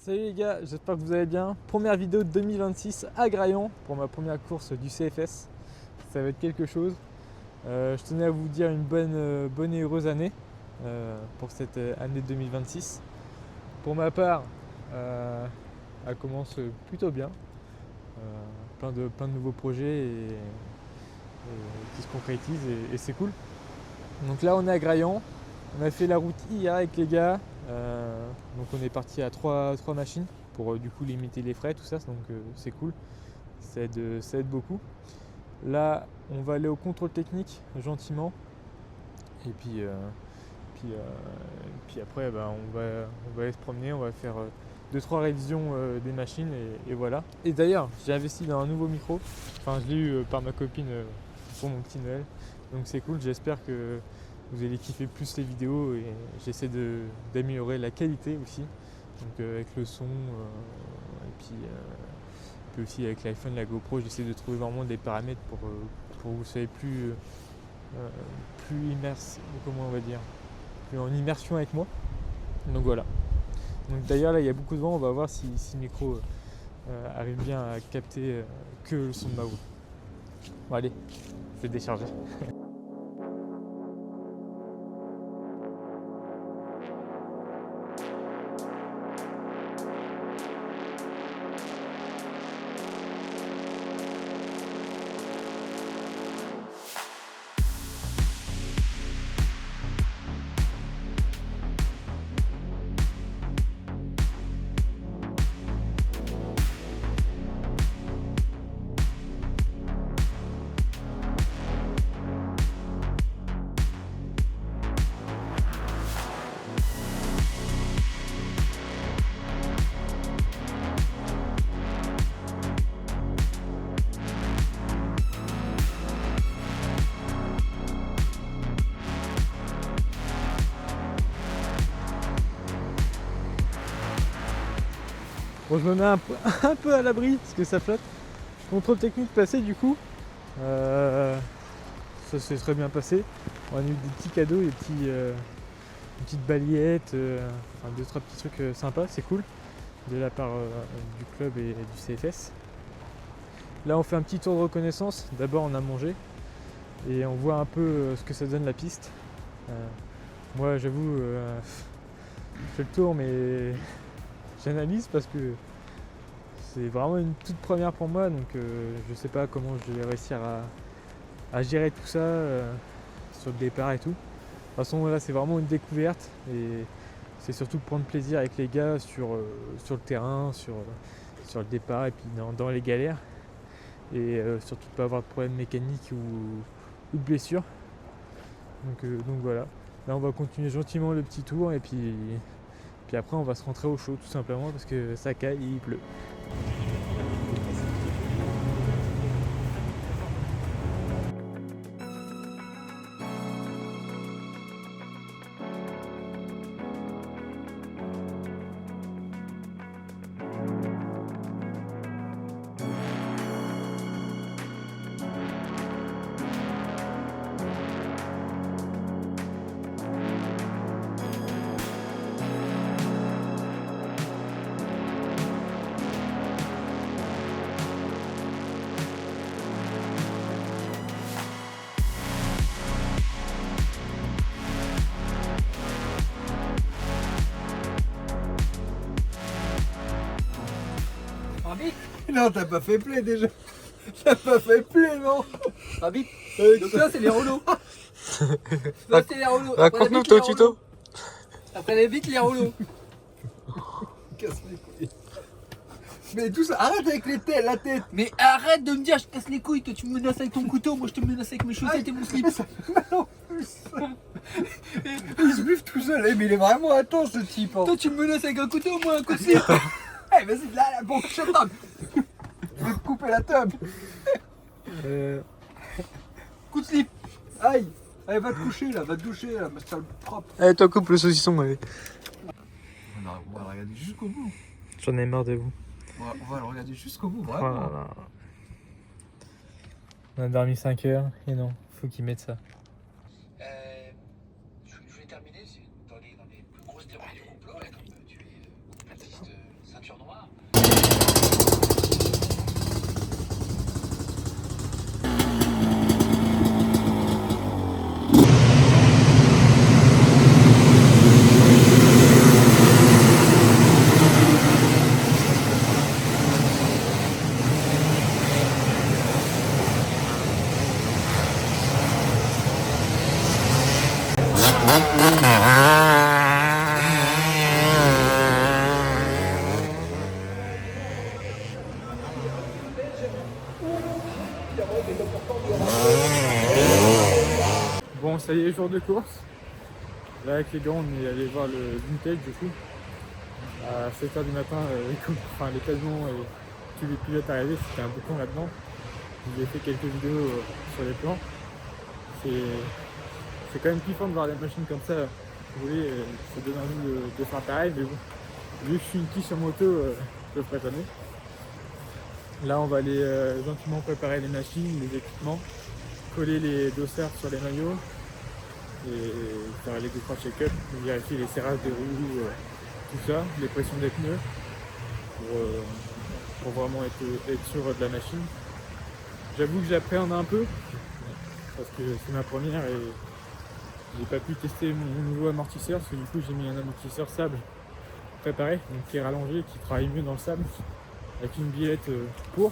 Salut les gars, j'espère que vous allez bien. Première vidéo de 2026 à Graillon pour ma première course du CFS. Ça va être quelque chose. Je tenais à vous dire une bonne et heureuse année pour cette année 2026. Pour ma part, elle commence plutôt bien. Plein de nouveaux projets qui se concrétisent et c'est cool. Donc là on est à Graillon. On a fait la route hier avec les gars. Donc on est parti à 3 machines pour du coup limiter les frais, tout ça, donc c'est cool, ça aide beaucoup. Là on va aller au contrôle technique gentiment et puis après on va aller se promener, on va faire 2-3 révisions des machines et voilà. Et d'ailleurs j'ai investi dans un nouveau micro, enfin je l'ai eu par ma copine pour mon petit Noël, donc c'est cool, j'espère que vous allez kiffer plus les vidéos et j'essaie d'améliorer la qualité aussi, donc avec le son et puis aussi avec l'iPhone, la GoPro, j'essaie de trouver vraiment des paramètres pour que vous soyez plus immersé, comment on va dire, plus en immersion avec moi. Donc voilà. Donc d'ailleurs là il y a beaucoup de vent, on va voir si le micro arrive bien à capter que le son de ma voix. Bon allez, je vais décharger. Bon, je me mets un peu à l'abri parce que ça flotte. Contrôle technique passé du coup. Ça s'est très bien passé. On a eu des petits cadeaux, des petites balayettes, enfin 2-3 petits trucs sympas, c'est cool. De la part du club et du CFS. Là on fait un petit tour de reconnaissance. D'abord on a mangé et on voit un peu ce que ça donne la piste. Moi j'avoue, je fais le tour mais j'analyse parce que c'est vraiment une toute première pour moi, donc je sais pas comment je vais réussir à gérer tout ça sur le départ et tout. De toute façon là c'est vraiment une découverte et c'est surtout de prendre plaisir avec les gars sur le terrain, sur le départ et puis dans les galères et surtout de pas avoir de problème mécanique ou de blessure. Donc voilà, là on va continuer gentiment le petit tour et puis après on va se rentrer au chaud tout simplement parce que ça caille et il pleut. Non, t'as pas fait play déjà. T'as pas fait play, non. Rabbit. Donc là c'est les rouleaux. Là c'est les rouleaux. Raconte-nous ton tuto. Après les bites, les rouleaux. Casse les couilles. Mais tout ça, arrête avec la tête. Mais arrête de me dire je te casse les couilles, toi tu me menaces avec ton couteau, moi je te menace avec mes chaussettes et mon slip. Ça fait mal en plus. Il se buffe tout seul, mais il est vraiment intense ce type. Hein. Toi tu me menaces avec un couteau, moi un coup de slip. Eh, vas-y, là, bon, shut up. Je vais te couper la table. Coup de slip. Aïe. Allez, va te coucher là, va te doucher là, ma sale propre. Allez, toi coupe le saucisson, allez. On va le regarder jusqu'au bout. J'en ai marre de vous. On va le regarder jusqu'au bout, Oh vraiment. là là. On a dormi 5 heures et non, faut qu'ils mettent ça. Je vais terminer dans les plus grosses théories du complot, et comme tu es baptiste Bon, ça y est, jour de course. Là, avec les gars, on est allé voir le vintage du coup. À 7h du matin, les camions et tous les pilotes arrivaient, c'était un boucan là-dedans. J'ai fait quelques vidéos sur les plans. C'est quand même kiffant de voir des machines comme ça rouler, ça donne envie de faire pareil, mais bon, vu que je suis une quiche sur moto, je le ferai jamais. Là, on va aller gentiment préparer les machines, les équipements, coller les dossards sur les maillots et faire les 2-3 check-up, vérifier les serrages des roues, tout ça, les pressions des pneus pour vraiment être sûr de la machine. J'avoue que j'appréhende un peu parce que c'est ma première et j'ai pas pu tester mon nouveau amortisseur parce que du coup j'ai mis un amortisseur sable préparé, donc qui est rallongé, qui travaille mieux dans le sable avec une billette pour.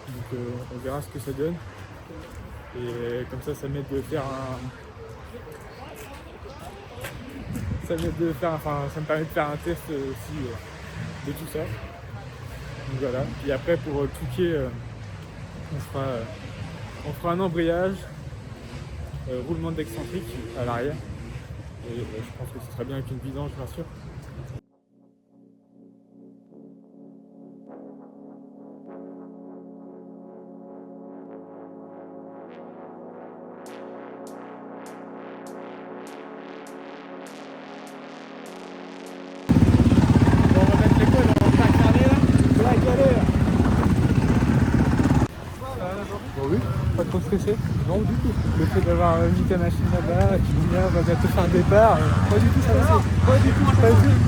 Donc on verra ce que ça donne. Et comme ça, ça m'aide de faire ça me permet de faire un test aussi de tout ça. Donc voilà. Puis après pour le truquer, on fera un embrayage, roulement d'excentrique à l'arrière. Et je pense que ce sera bien avec une vidange bien sûr. Pas trop stressé? Non, du tout. Le fait d'avoir mis ta machine là-bas, tu dis là, on va bientôt faire un départ. Pas du tout, ça va. Pas du tout, pas du tout.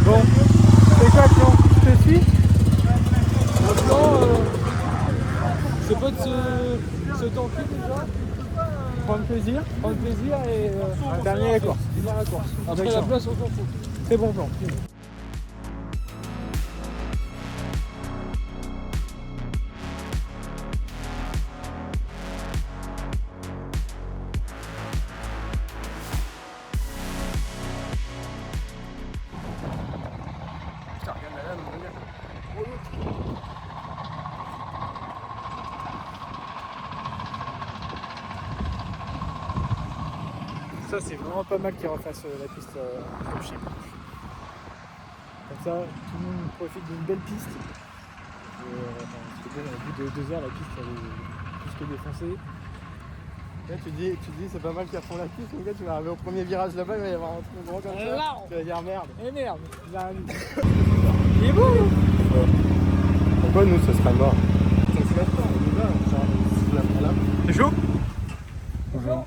Bon, c'est quoi le plan? Tu te suis? Le plan, c'est pas de se tanker déjà. Prendre plaisir et terminer la course. Après la place, on s'en fout. Très bon plan. Ça c'est vraiment pas mal qu'ils refassent la piste comme chez nous. Comme ça, tout le monde profite d'une belle piste. Parce que bon, au bout de 2 heures, la piste elle est plus que défoncée. Là, tu dis c'est pas mal qu'ils refont la piste, donc là tu vas arriver au premier virage là-bas, il va y avoir un truc gros comme ça. Tu vas dire merde. Eh merde, il a un il est beau. Pourquoi nous ce serait mort? Ça se lève pas, on y va, on se lève là. C'est chaud? Bonjour.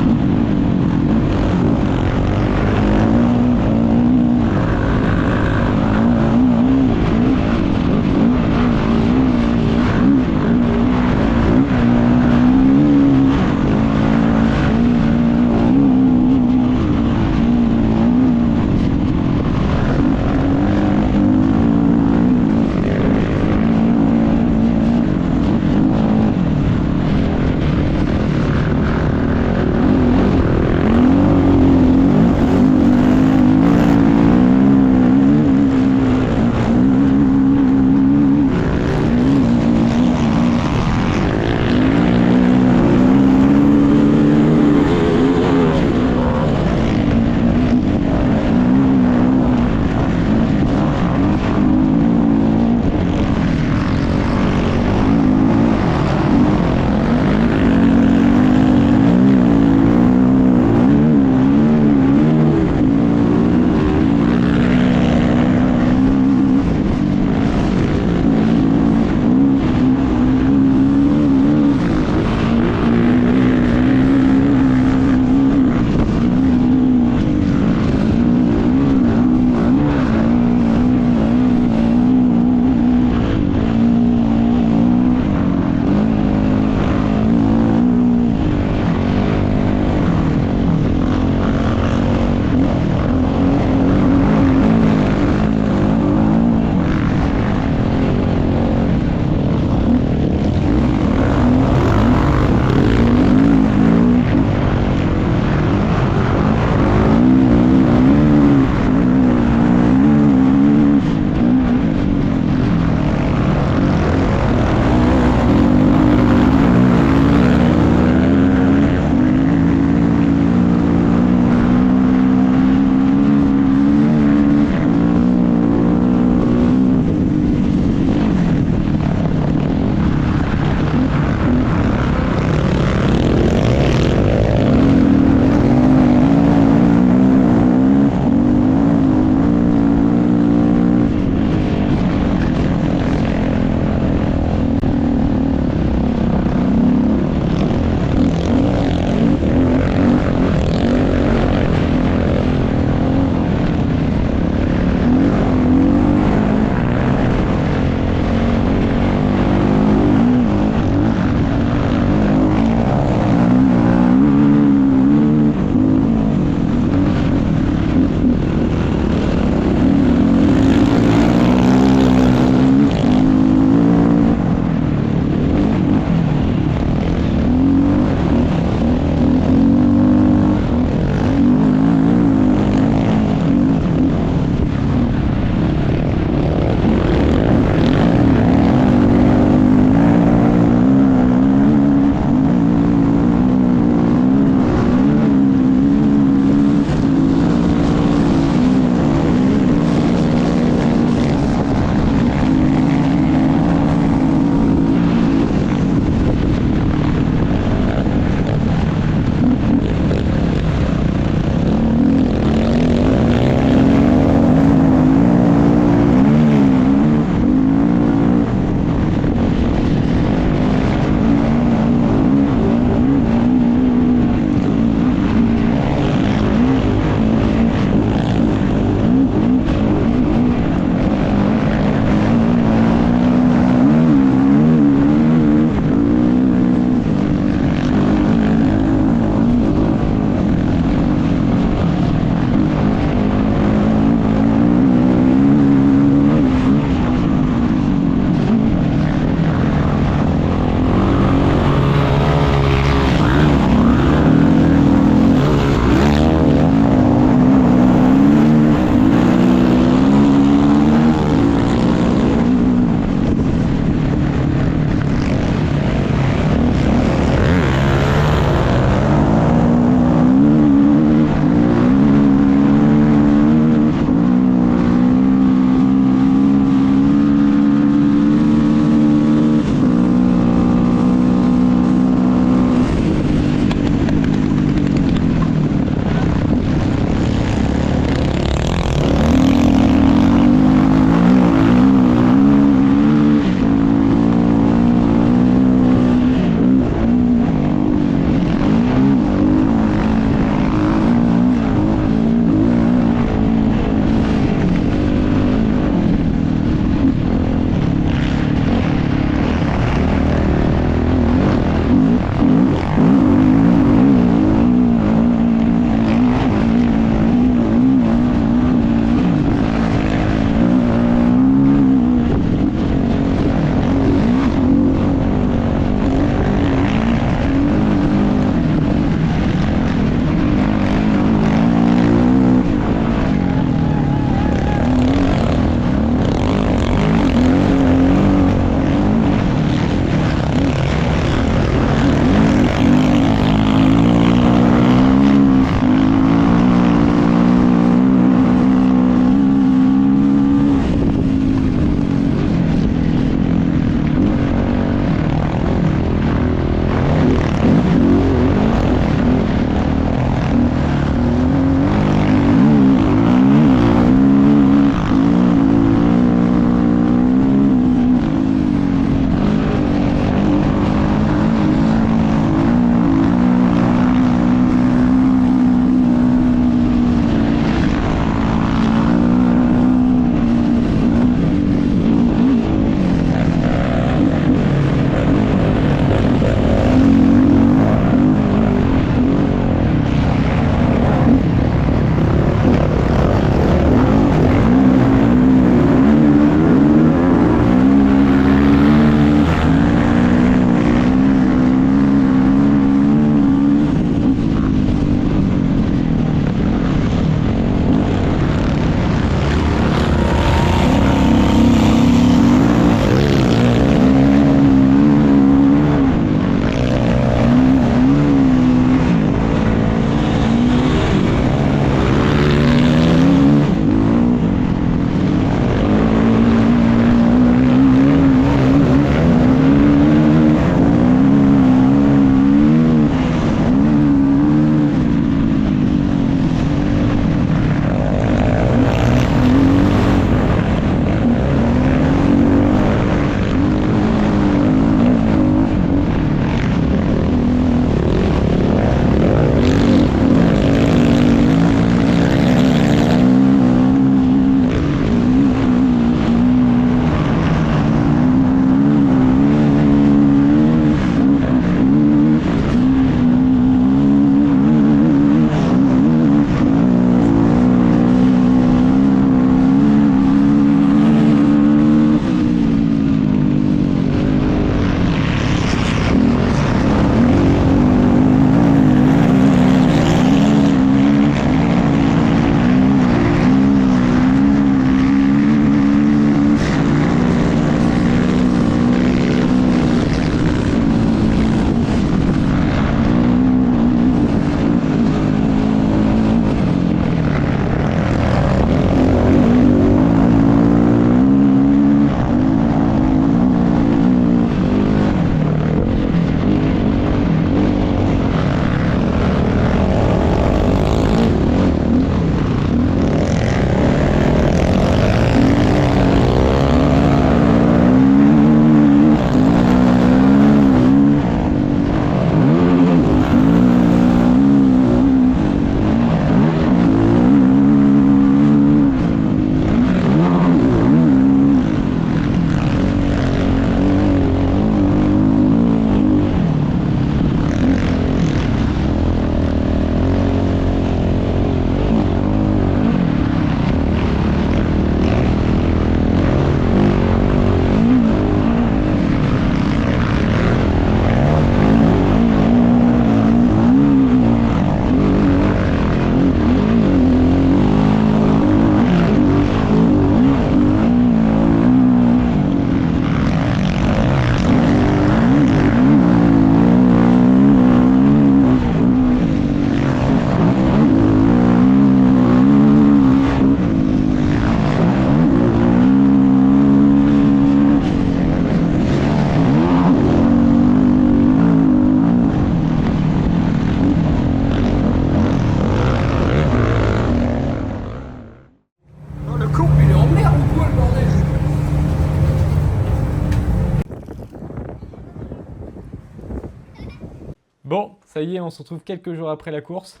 ça y est, on se retrouve quelques jours après la course.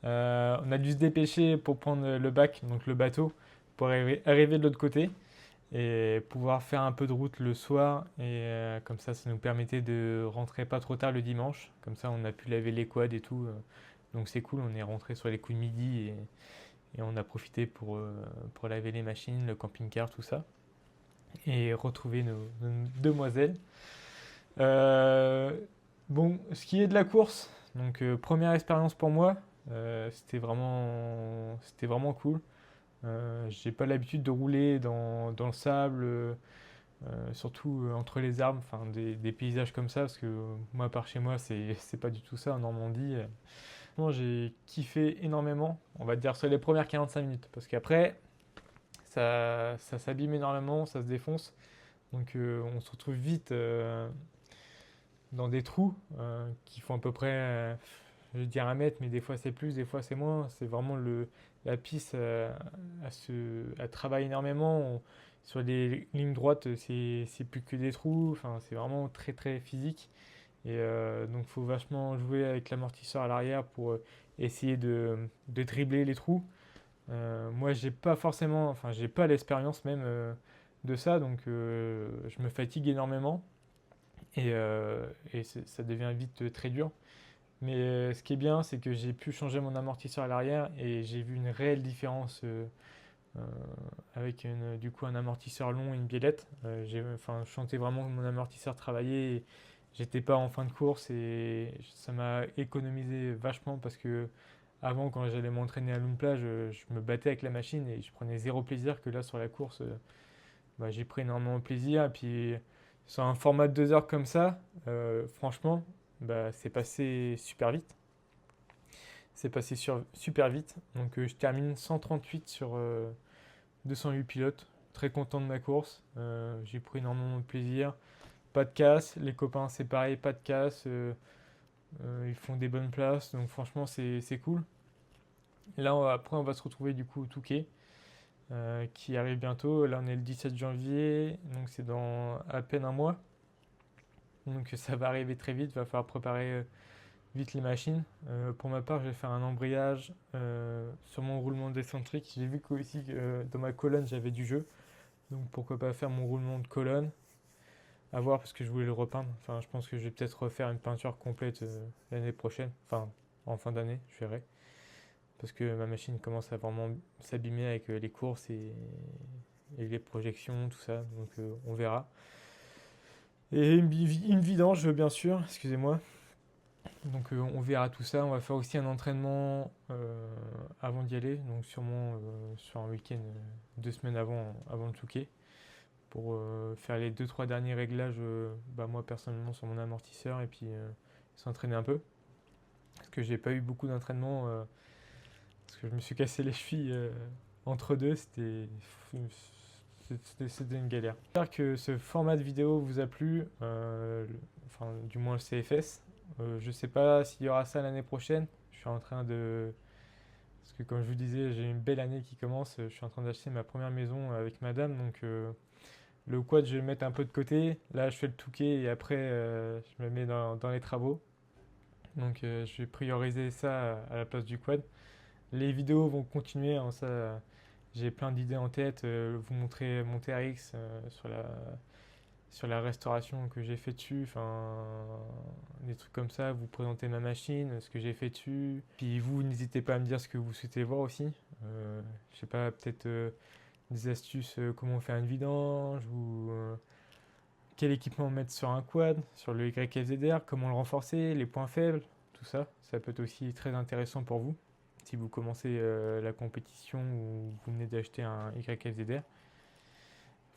On a dû se dépêcher pour prendre le bac, donc le bateau, pour arriver de l'autre côté et pouvoir faire un peu de route le soir. Et comme ça nous permettait de rentrer pas trop tard le dimanche. Comme ça, on a pu laver les quads et tout. Donc c'est cool, on est rentré sur les coups de midi et on a profité pour laver les machines, le camping-car, tout ça. Et retrouver nos demoiselles. Bon, ce qui est de la course, donc première expérience pour moi, c'était vraiment cool. J'ai pas l'habitude de rouler dans le sable, surtout entre les arbres, enfin des paysages comme ça, parce que moi par chez moi c'est pas du tout ça en Normandie. Moi j'ai kiffé énormément, on va dire sur les premières 45 minutes, parce qu'après ça s'abîme énormément, ça se défonce, donc on se retrouve vite dans des trous qui font à peu près, je vais dire 1 mètre, mais des fois c'est plus, des fois c'est moins. C'est vraiment la piste à travailler énormément. Sur les lignes droites, c'est plus que des trous. Enfin, c'est vraiment très très physique. Et donc il faut vachement jouer avec l'amortisseur à l'arrière pour essayer de dribbler les trous. Moi, j'ai pas l'expérience même de ça, donc je me fatigue énormément. Et ça devient vite très dur. Mais ce qui est bien, c'est que j'ai pu changer mon amortisseur à l'arrière et j'ai vu une réelle différence avec du coup un amortisseur long et une biellette. Je sentais vraiment que mon amortisseur travaillait et j'étais pas en fin de course et ça m'a économisé vachement parce que avant, quand j'allais m'entraîner à Lune Plage, je me battais avec la machine et je prenais zéro plaisir, que là sur la course, j'ai pris énormément de plaisir. Et puis sur un format de 2 heures comme ça, franchement, c'est passé super vite. Super vite. Donc je termine 138 sur 208 pilotes. Très content de ma course. J'ai pris énormément de plaisir. Pas de casse. Les copains, c'est pareil, pas de casse. Ils font des bonnes places. Donc franchement, c'est cool. Là, après, on va se retrouver du coup au Touquet. Qui arrive bientôt. Là, on est le 17 janvier, donc c'est dans à peine un mois. Donc ça va arriver très vite, va falloir préparer vite les machines. Pour ma part, je vais faire un embrayage sur mon roulement décentrique. J'ai vu qu'aussi dans ma colonne, j'avais du jeu. Donc pourquoi pas faire mon roulement de colonne. À voir parce que je voulais le repeindre. Enfin, je pense que je vais peut-être refaire une peinture complète l'année prochaine. Enfin, en fin d'année, je verrai. Parce que ma machine commence à vraiment s'abîmer avec les courses et les projections, tout ça. Donc on verra. Et une vidange, bien sûr, excusez-moi. Donc on verra tout ça. On va faire aussi un entraînement avant d'y aller. Donc sûrement sur un week-end, 2 semaines avant le Touquet. Pour faire les 2-3 derniers réglages, moi personnellement sur mon amortisseur. Et puis s'entraîner un peu. Parce que j'ai pas eu beaucoup d'entraînement. Parce que je me suis cassé les chevilles entre deux, c'était une galère. J'espère que ce format de vidéo vous a plu, du moins le CFS. Je sais pas s'il y aura ça l'année prochaine. Je suis en train de... Parce que comme je vous disais, j'ai une belle année qui commence. Je suis en train d'acheter ma première maison avec madame, donc le quad je vais le mettre un peu de côté. Là je fais le Touquet et après je me mets dans les travaux. Donc je vais prioriser ça à la place du quad. Les vidéos vont continuer, hein, ça, j'ai plein d'idées en tête. Vous montrer mon TRX sur la restauration que j'ai fait dessus, des trucs comme ça, vous présenter ma machine, ce que j'ai fait dessus. Puis vous, n'hésitez pas à me dire ce que vous souhaitez voir aussi. Je sais pas, peut-être des astuces, comment faire une vidange ou quel équipement mettre sur un quad, sur le YFZR, comment le renforcer, les points faibles, tout ça. Ça peut être aussi très intéressant pour vous. Si vous commencez la compétition ou vous venez d'acheter un YFZR.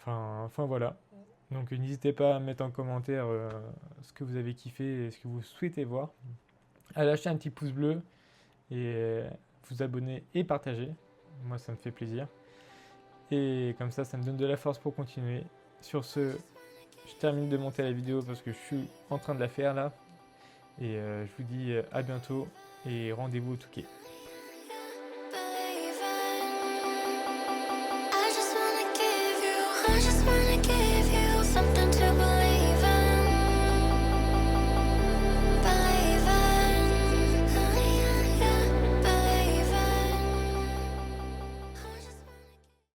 Enfin voilà. Donc n'hésitez pas à mettre en commentaire ce que vous avez kiffé et ce que vous souhaitez voir. À lâcher un petit pouce bleu et vous abonner et partager. Moi ça me fait plaisir. Et comme ça me donne de la force pour continuer. Sur ce, je termine de monter la vidéo parce que je suis en train de la faire là. Et je vous dis à bientôt et rendez-vous au Touquet. I just wanna